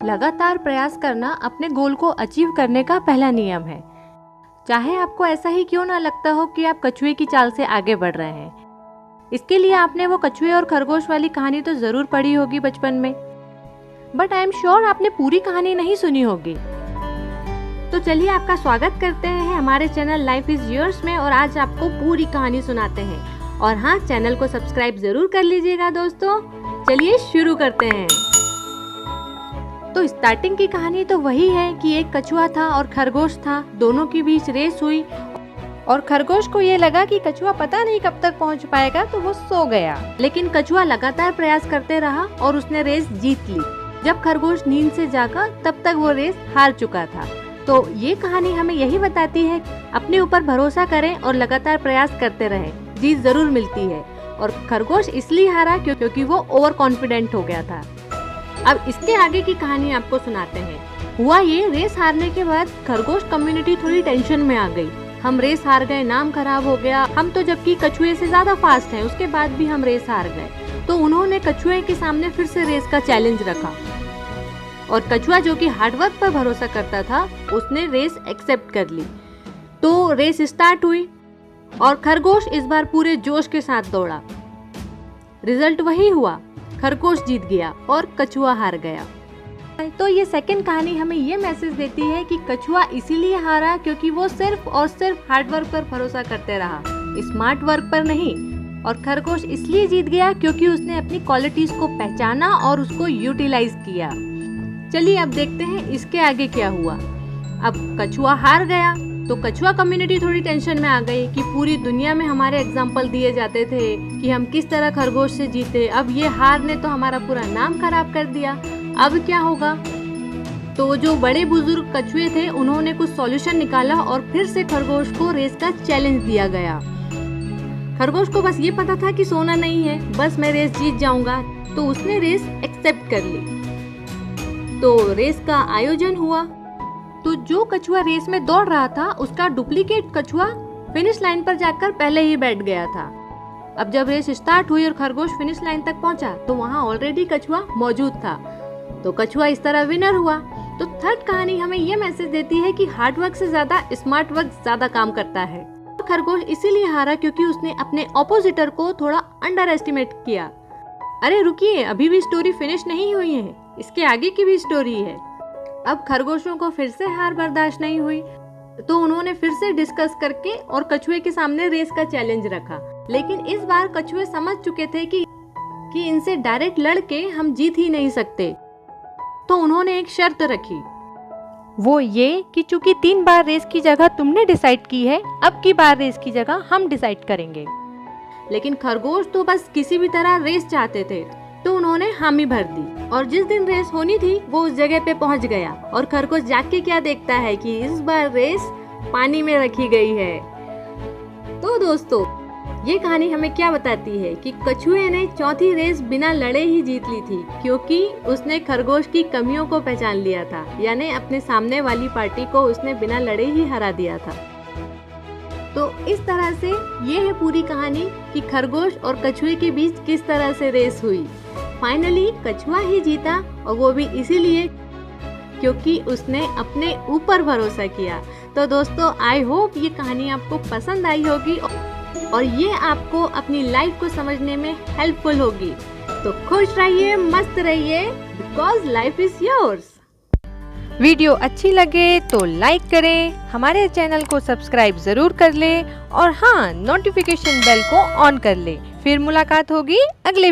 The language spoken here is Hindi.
लगातार प्रयास करना अपने गोल को अचीव करने का पहला नियम है। चाहे आपको ऐसा ही क्यों ना लगता हो कि आप कछुए की चाल से आगे बढ़ रहे हैं। इसके लिए आपने वो कछुए और खरगोश वाली कहानी तो जरूर पढ़ी होगी बचपन में, बट आई एम श्योर आपने पूरी कहानी नहीं सुनी होगी। तो चलिए आपका स्वागत करते हैं हमारे चैनल लाइफ इज योर्स में, और आज आपको पूरी कहानी सुनाते हैं। और हाँ, चैनल को सब्सक्राइब जरूर कर लीजिएगा दोस्तों। चलिए शुरू करते हैं। तो स्टार्टिंग की कहानी तो वही है कि एक कछुआ था और खरगोश था, दोनों के बीच रेस हुई और खरगोश को ये लगा कि कछुआ पता नहीं कब तक पहुंच पाएगा, तो वो सो गया। लेकिन कछुआ लगातार प्रयास करते रहा और उसने रेस जीत ली। जब खरगोश नींद से जागा तब तक वो रेस हार चुका था। तो ये कहानी हमें यही बताती है, अपने ऊपर भरोसा करें और लगातार प्रयास करते रहें, जीत जरूर मिलती है। और खरगोश इसलिए हारा क्योंकि वो ओवर कॉन्फिडेंट हो गया था। अब इसके आगे की कहानी आपको सुनाते हैं। हुआ ये, रेस हारने के बाद खरगोश कम्युनिटी थोड़ी टेंशन में आ गई। हम रेस हार गए, नाम खराब हो गया, हम तो जबकि कछुए से ज्यादा फास्ट हैं, उसके बाद भी हम रेस हार गए। तो उन्होंने कछुए के सामने फिर से रेस का चैलेंज रखा और कछुआ जो कि हार्डवर्क पर भरोसा करता था, उसने रेस एक्सेप्ट कर ली। तो रेस स्टार्ट हुई और खरगोश इस बार पूरे जोश के साथ दौड़ा। रिजल्ट वही हुआ, खरगोश जीत गया और कछुआ हार गया। तो ये सेकंड कहानी हमें ये मैसेज देती है कि कछुआ इसीलिए हारा क्योंकि वो सिर्फ और सिर्फ हार्डवर्क पर भरोसा करते रहा, स्मार्ट वर्क पर नहीं। और खरगोश इसलिए जीत गया क्योंकि उसने अपनी क्वालिटीज को पहचाना और उसको यूटिलाइज किया। चलिए अब देखते हैं इसके आगे क्या हुआ। अब कछुआ हार गया तो कछुआ कम्युनिटी थोड़ी टेंशन में आ गई कि पूरी दुनिया में हमारे एग्जाम्पल दिए जाते थे कि हम किस तरह खरगोश से जीते, अब ये हार ने तो हमारा पूरा नाम खराब कर दिया, अब क्या होगा। तो जो बड़े बुजुर्ग कछुए थे उन्होंने कुछ सॉल्यूशन निकाला और फिर से खरगोश को रेस का चैलेंज दिया गया। खरगोश को बस ये पता था कि सोना नहीं है, बस मैं रेस जीत जाऊंगा, तो उसने रेस एक्सेप्ट कर ली। तो रेस का आयोजन हुआ। तो जो कछुआ रेस में दौड़ रहा था उसका डुप्लीकेट कछुआ फिनिश लाइन पर जाकर पहले ही बैठ गया था। अब जब रेस स्टार्ट हुई और खरगोश फिनिश लाइन तक पहुंचा तो वहां ऑलरेडी कछुआ मौजूद था, तो कछुआ इस तरह विनर हुआ। तो थर्ड कहानी हमें ये मैसेज देती है कि हार्ड वर्क से ज्यादा स्मार्ट वर्क ज्यादा काम करता है। खरगोश इसीलिए हारा क्योंकि उसने अपने ऑपोजिटर को थोड़ा अंडर एस्टिमेट किया। अरे रुकिए, अभी भी स्टोरी फिनिश नहीं हुई है, इसके आगे की भी स्टोरी है। अब खरगोशों को फिर से हार बर्दाश्त नहीं हुई, तो उन्होंने फिर से डिस्कस करके और कछुए के सामने रेस का चैलेंज रखा। लेकिन इस बार कछुए समझ चुके थे कि इनसे डायरेक्ट लड़के हम जीत ही नहीं सकते। तो उन्होंने एक शर्त रखी, वो ये कि चूंकि 3 बार रेस की जगह तुमने डिसाइड की है, अब की बार रेस की जगह हम डिसाइड करेंगे। लेकिन खरगोश तो बस किसी भी तरह रेस चाहते थे, तो उन्होंने हामी भर दी और जिस दिन रेस होनी थी वो उस जगह पे पहुंच गया। और खरगोश जाके क्या देखता है कि इस बार रेस पानी में रखी गई है। तो दोस्तों, ये कहानी हमें क्या बताती है कि कछुए ने चौथी रेस बिना लड़े ही जीत ली थी, क्योंकि उसने खरगोश की कमियों को पहचान लिया था, यानी अपने सामने वाली पार्टी को उसने बिना लड़े ही हरा दिया था। तो इस तरह से ये है पूरी कहानी कि खरगोश और कछुए के बीच किस तरह से रेस हुई। फाइनली कछुआ ही जीता, और वो भी इसीलिए क्योंकि उसने अपने ऊपर भरोसा किया। तो दोस्तों, आई होप ये कहानी आपको पसंद आई होगी और ये आपको अपनी लाइफ को समझने में हेल्पफुल होगी। तो खुश रहिए, मस्त रहिए, because life is yours. Video अच्छी लगे तो लाइक करें, हमारे चैनल को सब्सक्राइब जरूर कर ले और हाँ, नोटिफिकेशन बेल को ऑन कर ले। फिर मुलाकात होगी अगले